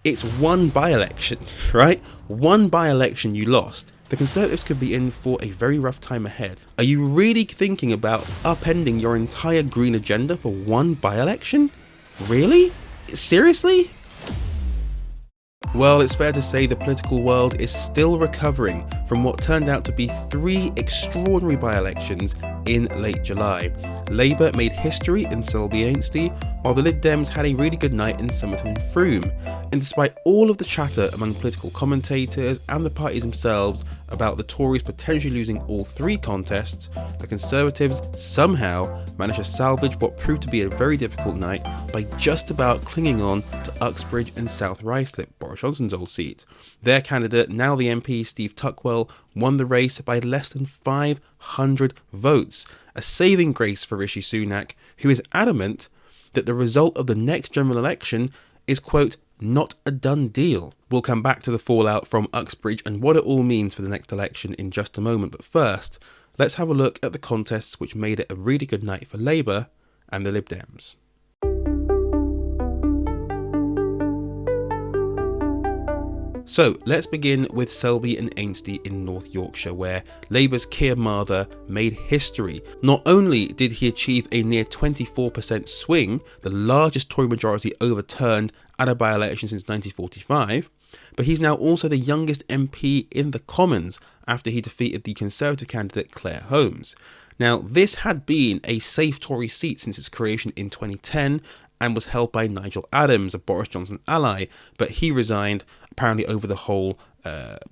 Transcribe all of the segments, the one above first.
It's one by-election, right? One by-election you lost. The Conservatives could be in for a very rough time ahead. Are you really thinking about upending your entire green agenda for one by-election? Really? Seriously? Well, it's fair to say the political world is still recovering from what turned out to be 3 extraordinary by-elections in late July. Labour made history in Selby Ainsley, while the Lib Dems had a really good night in Somerton and Frome. And despite all of the chatter among political commentators and the parties themselves about the Tories potentially losing all 3 contests, the Conservatives somehow managed to salvage what proved to be a very difficult night by just about clinging on to Uxbridge and South Ruislip, Boris Johnson's old seat. Their candidate, now the MP Steve Tuckwell, won the race by less than 500 votes, a saving grace for Rishi Sunak, who is adamant that the result of the next general election is, quote, not a done deal. We'll come back to the fallout from Uxbridge and what it all means for the next election in just a moment, but first, let's have a look at the contests which made it a really good night for Labour and the Lib Dems. So let's begin with Selby and Ainsley in North Yorkshire, where Labour's Keir Mather made history. Not only did he achieve a near 24% swing, the largest Tory majority overturned at a by-election since 1945, but he's now also the youngest MP in the Commons after he defeated the Conservative candidate Claire Holmes. Now, this had been a safe Tory seat since its creation in 2010 and was held by Nigel Adams, a Boris Johnson ally, but he resigned apparently over the whole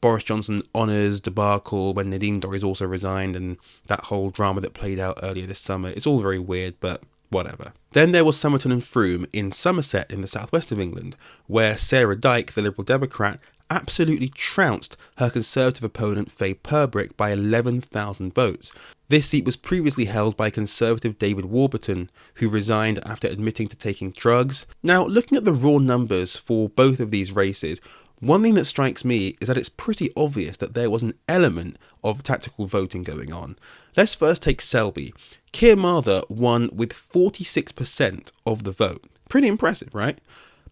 Boris Johnson honours debacle when Nadine Dorries also resigned and that whole drama that played out earlier this summer. It's all very weird, but whatever. Then there was Somerton and Frome in Somerset in the southwest of England, where Sarah Dyke, the Liberal Democrat, absolutely trounced her Conservative opponent Faye Purbrick by 11,000 votes. This seat was previously held by Conservative David Warburton, who resigned after admitting to taking drugs. Now, looking at the raw numbers for both of these races, one thing that strikes me is that it's pretty obvious that there was an element of tactical voting going on. Let's first take Selby. Keir Mather won with 46% of the vote. Pretty impressive, right?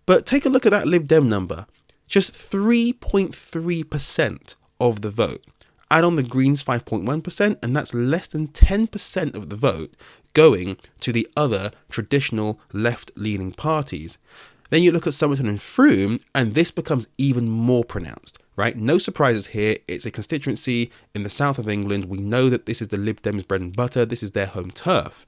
But take a look at that Lib Dem number. Just 3.3% of the vote. Add on the Greens 5.1%, and that's less than 10% of the vote going to the other traditional left-leaning parties. Then you look at Somerton and Frome, and this becomes even more pronounced, right? No surprises here. It's a constituency in the south of England. We know that this is the Lib Dems' bread and butter. This is their home turf.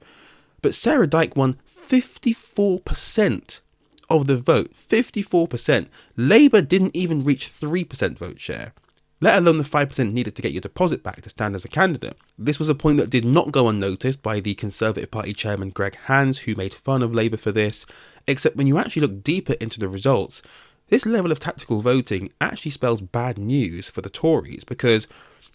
But Sarah Dyke won 54% of the vote. 54%. Labour didn't even reach 3% vote share, let alone the 5% needed to get your deposit back to stand as a candidate. This was a point that did not go unnoticed by the Conservative Party chairman Greg Hands, who made fun of Labour for this, except when you actually look deeper into the results, this level of tactical voting actually spells bad news for the Tories, because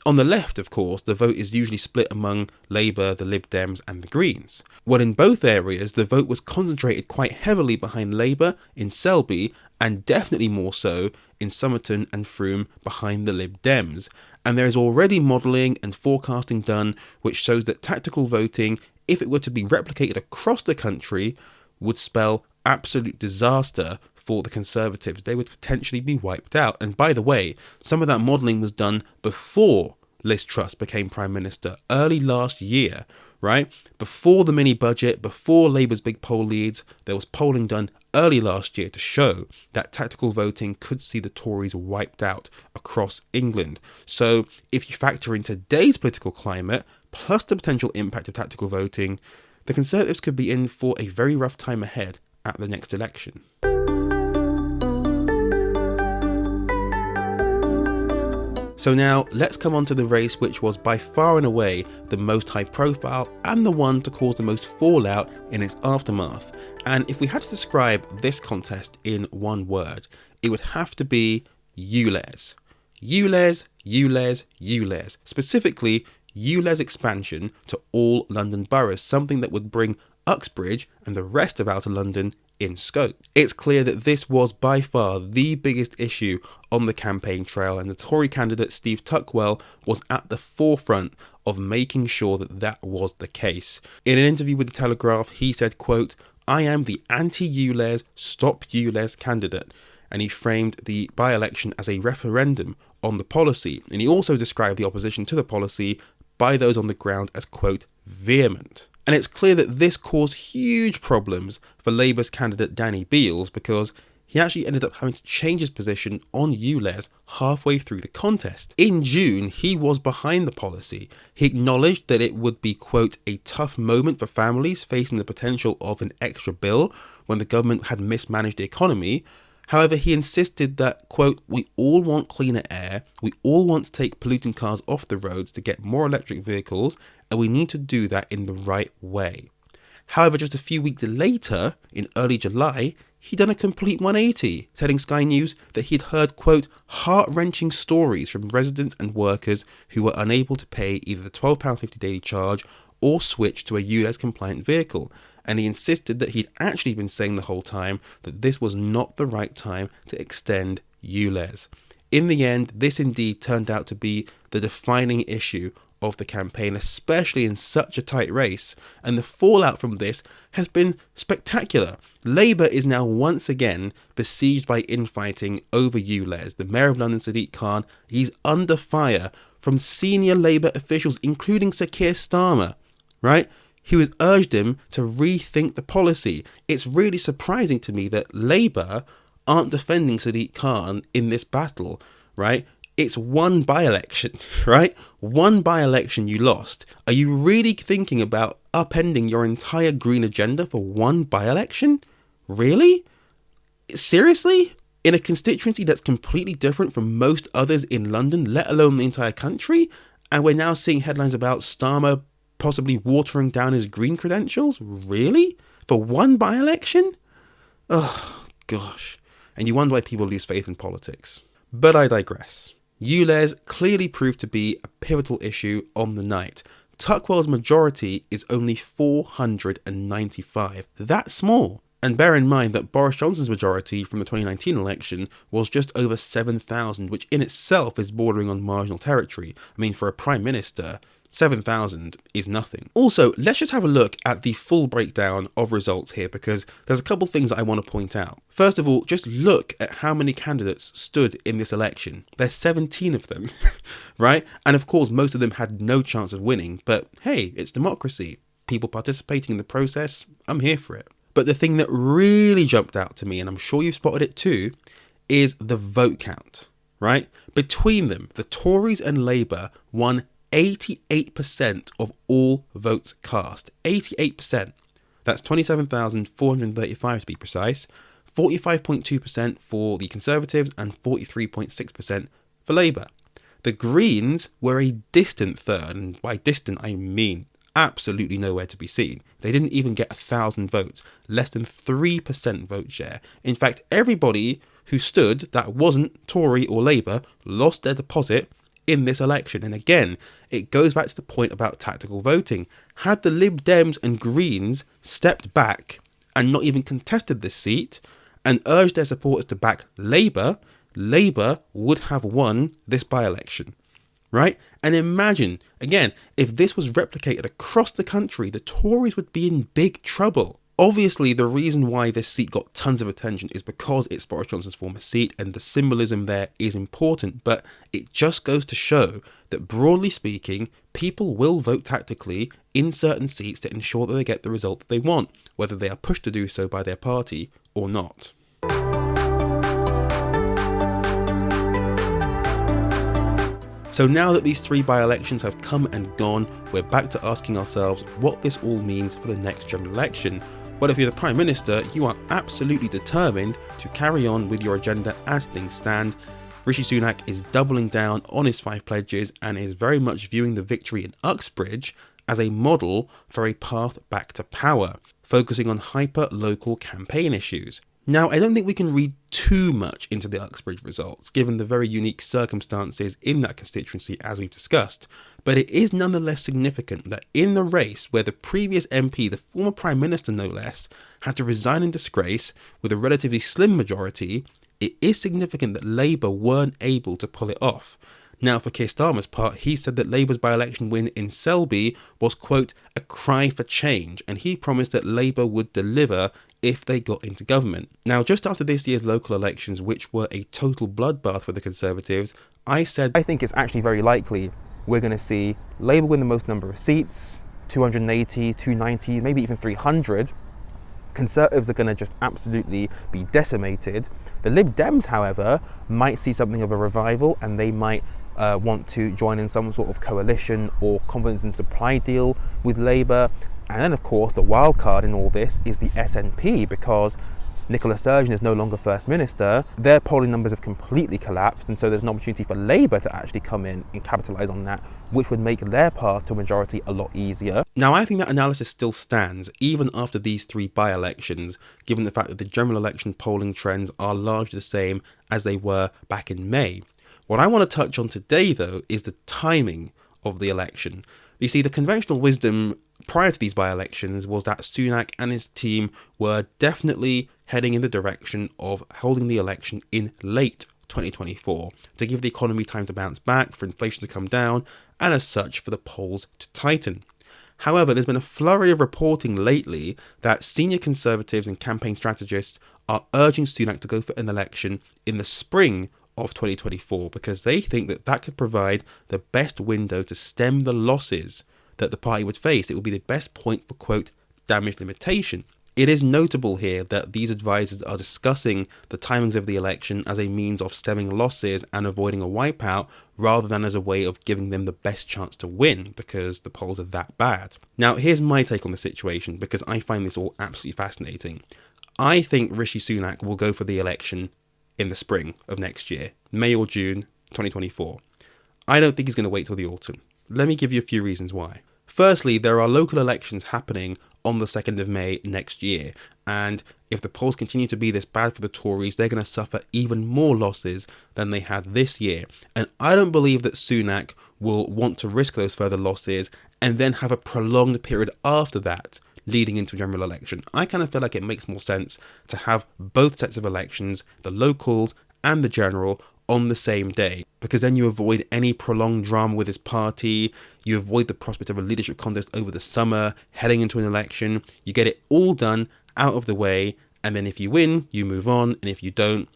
on the left, of course, the vote is usually split among Labour, the Lib Dems and the Greens. Well, in both areas, the vote was concentrated quite heavily behind Labour in Selby, and definitely more so in Somerton and Frome behind the Lib Dems. And there is already modelling and forecasting done which shows that tactical voting, if it were to be replicated across the country, would spell absolute disaster for the Conservatives. They would potentially be wiped out. And by the way, some of that modelling was done before Liz Truss became Prime Minister, early last year, right? Before the mini budget, before Labour's big poll leads, there was polling done early last year to show that tactical voting could see the Tories wiped out across England. So if you factor in today's political climate, plus the potential impact of tactical voting, the Conservatives could be in for a very rough time ahead at the next election. So now let's come on to the race which was by far and away the most high profile and the one to cause the most fallout in its aftermath. And if we had to describe this contest in one word, it would have to be ULEZ. ULEZ, ULEZ, ULEZ. Specifically, ULEZ expansion to all London boroughs, something that would bring Uxbridge and the rest of Outer London in scope. It's clear that this was by far the biggest issue on the campaign trail, and the Tory candidate Steve Tuckwell was at the forefront of making sure that that was the case. In an interview with The Telegraph, he said, quote, "I am the anti-ULEZ, stop ULEZ candidate." and he framed the by-election as a referendum on the policy, and he also described the opposition to the policy by those on the ground as, quote, vehement. And it's clear that this caused huge problems for Labour's candidate Danny Beales, because he actually ended up having to change his position on ULEZ halfway through the contest. In June, he was behind the policy. He acknowledged that it would be, quote, a tough moment for families facing the potential of an extra bill when the government had mismanaged the economy. However, he insisted that, quote, we all want cleaner air, we all want to take polluting cars off the roads to get more electric vehicles, and we need to do that in the right way. However, just a few weeks later, in early July, he'd done a complete 180, telling Sky News that he'd heard, quote, heart-wrenching stories from residents and workers who were unable to pay either the £12.50 daily charge or switch to a ULEZ-compliant vehicle, and he insisted that he'd actually been saying the whole time that this was not the right time to extend ULEZ. In the end, this indeed turned out to be the defining issue of the campaign, especially in such a tight race, and the fallout from this has been spectacular. Labour is now once again besieged by infighting over ULEZ. The Mayor of London, Sadiq Khan, he's under fire from senior Labour officials, including Sir Keir Starmer, right? Who has urged him to rethink the policy. It's really surprising to me that Labour aren't defending Sadiq Khan in this battle, right? It's one by-election, right? One by-election you lost. Are you really thinking about upending your entire green agenda for one by-election? Really? Seriously? In a constituency that's completely different from most others in London, let alone the entire country? And we're now seeing headlines about Starmer possibly watering down his green credentials? Really? For one by-election? Oh, gosh. And you wonder why people lose faith in politics. But I digress. ULEZ clearly proved to be a pivotal issue on the night. Tuckwell's majority is only 495. That's small. And bear in mind that Boris Johnson's majority from the 2019 election was just over 7,000, which in itself is bordering on marginal territory. I mean, for a Prime Minister, 7,000 is nothing. Also, let's just have a look at the full breakdown of results here, because there's a couple things that I want to point out. First of all, just look at how many candidates stood in this election. There's 17 of them, right? And of course, most of them had no chance of winning, but hey, it's democracy. People participating in the process, I'm here for it. But the thing that really jumped out to me, and I'm sure you've spotted it too, is the vote count, right? Between them, the Tories and Labour won 88% of all votes cast. 88%. That's 27,435 to be precise. 45.2% for the Conservatives and 43.6% for Labour. The Greens were a distant third, and by distant I mean absolutely nowhere to be seen. They didn't even get 1,000 votes, less than 3% vote share. In fact, everybody who stood that wasn't Tory or Labour lost their deposit in this election. And again, it goes back to the point about tactical voting. Had the Lib Dems and Greens stepped back and not even contested this seat and urged their supporters to back Labour, Labour would have won this by-election, right? And imagine, again, if this was replicated across the country, the Tories would be in big trouble. Obviously, the reason why this seat got tons of attention is because it's Boris Johnson's former seat and the symbolism there is important, but it just goes to show that broadly speaking, people will vote tactically in certain seats to ensure that they get the result that they want, whether they are pushed to do so by their party or not. So now that these three by-elections have come and gone, we're back to asking ourselves what this all means for the next general election. Well, if you're the Prime Minister, you are absolutely determined to carry on with your agenda as things stand. Rishi Sunak is doubling down on his 5 pledges and is very much viewing the victory in Uxbridge as a model for a path back to power, focusing on hyper-local campaign issues. Now, I don't think we can read too much into the Uxbridge results, given the very unique circumstances in that constituency as we've discussed, but it is nonetheless significant that in the race where the previous MP, the former Prime Minister no less, had to resign in disgrace with a relatively slim majority, it is significant that Labour weren't able to pull it off. Now, for Keir Starmer's part, he said that Labour's by-election win in Selby was, quote, a cry for change, and he promised that Labour would deliver if they got into government. Now, just after this year's local elections, which were a total bloodbath for the Conservatives, I said I think it's actually very likely we're going to see Labour win the most number of seats, 280, 290, maybe even 300. Conservatives are going to just absolutely be decimated. The Lib Dems, however, might see something of a revival, and they might want to join in some sort of coalition or confidence in supply deal with Labour. And then, of course, the wild card in all this is the SNP, because Nicola Sturgeon is no longer First Minister. Their polling numbers have completely collapsed, and so there's an opportunity for Labour to actually come in and capitalise on that, which would make their path to a majority a lot easier. Now, I think that analysis still stands, even after these 3 by-elections, given the fact that the general election polling trends are largely the same as they were back in May. What I want to touch on today, though, is the timing of the election. You see, the conventional wisdom prior to these by-elections was that Sunak and his team were definitely heading in the direction of holding the election in late 2024 to give the economy time to bounce back, for inflation to come down, and as such for the polls to tighten. However, there's been a flurry of reporting lately that senior Conservatives and campaign strategists are urging Sunak to go for an election in the spring of 2024 because they think that that could provide the best window to stem the losses that the party would face. It would be the best point for, quote, damage limitation. It is notable here that these advisors are discussing the timings of the election as a means of stemming losses and avoiding a wipeout, rather than as a way of giving them the best chance to win, because the polls are that bad. Now, here's my take on the situation, because I find this all absolutely fascinating. I think Rishi Sunak will go for the election in the spring of next year, May or June 2024. I don't think he's going to wait till the autumn. Let me give you a few reasons why. Firstly, there are local elections happening on the 2nd of May next year, and if the polls continue to be this bad for the Tories, they're going to suffer even more losses than they had this year. And I don't believe that Sunak will want to risk those further losses and then have a prolonged period after that leading into a general election. I kind of feel like it makes more sense to have both sets of elections, the locals and the general, on the same day, because then you avoid any prolonged drama with his party, you avoid the prospect of a leadership contest over the summer, heading into an election, you get it all done, out of the way, and then if you win, you move on, and if you don't,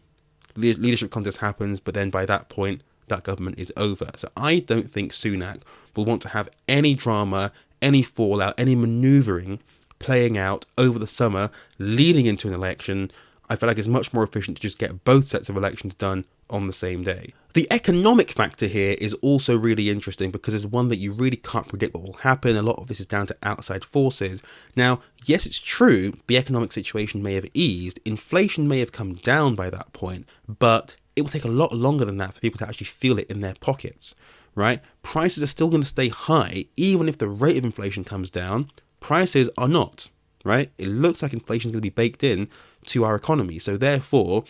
leadership contest happens, but then by that point, that government is over. So I don't think Sunak will want to have any drama, any fallout, any manoeuvring playing out over the summer, leading into an election. I feel like it's much more efficient to just get both sets of elections done on the same day. The economic factor here is also really interesting because it's one that you really can't predict what will happen. A lot of this is down to outside forces. Now, yes, it's true, the economic situation may have eased, inflation may have come down by that point, but it will take a lot longer than that for people to actually feel it in their pockets, right? Prices are still going to stay high, even if the rate of inflation comes down. Prices are not, right? It looks like inflation is going to be baked in to our economy. So therefore,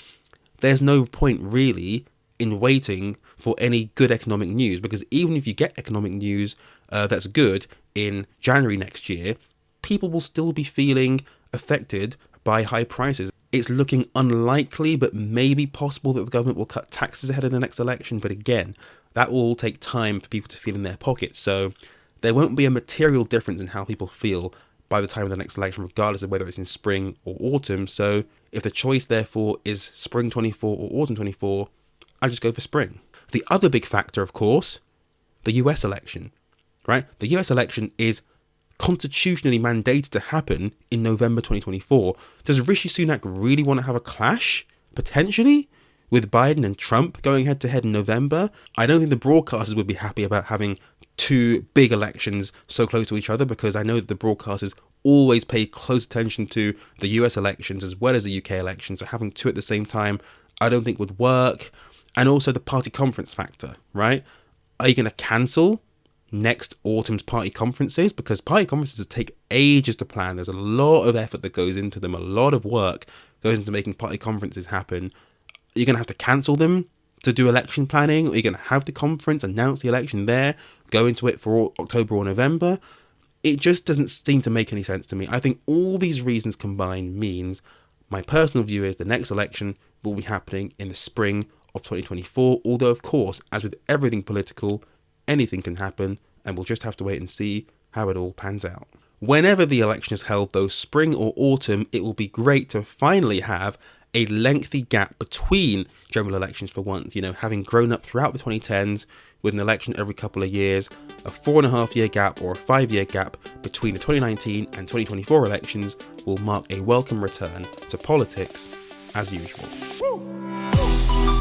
there's no point really in waiting for any good economic news, because even if you get economic news that's good in January next year, people will still be feeling affected by high prices. It's looking unlikely, but maybe possible that the government will cut taxes ahead of the next election. But again, that will all take time for people to feel in their pockets. So there won't be a material difference in how people feel by the time of the next election, regardless of whether it's in spring or autumn. So if the choice, therefore, is spring 24 or autumn 24, I just go for spring. The other big factor, of course, the US election, right? The US election is constitutionally mandated to happen in November 2024. Does Rishi Sunak really want to have a clash, potentially, with Biden and Trump going head to head in November? I don't think the broadcasters would be happy about having two big elections so close to each other, because I know that the broadcasters always pay close attention to the US elections as well as the UK elections. So having two at the same time, I don't think would work. And also the party conference factor, right? Are you going to cancel next autumn's party conferences? Because party conferences take ages to plan. There's a lot of effort that goes into them. A lot of work goes into making party conferences happen. Are you going to have to cancel them to do election planning? Or are you going to have the conference, announce the election there, go into it for October or November? It just doesn't seem to make any sense to me. I think all these reasons combined means my personal view is the next election will be happening in the spring of 2024. Although, of course, as with everything political, anything can happen, and we'll just have to wait and see how it all pans out. whenever the election is held, though spring or autumn, it will be great to finally have a lengthy gap between general elections for once. You know, having grown up throughout the 2010s with an election every couple of years, a 4.5-year gap or a 5-year gap between the 2019 and 2024 elections will mark a welcome return to politics as usual. Woo!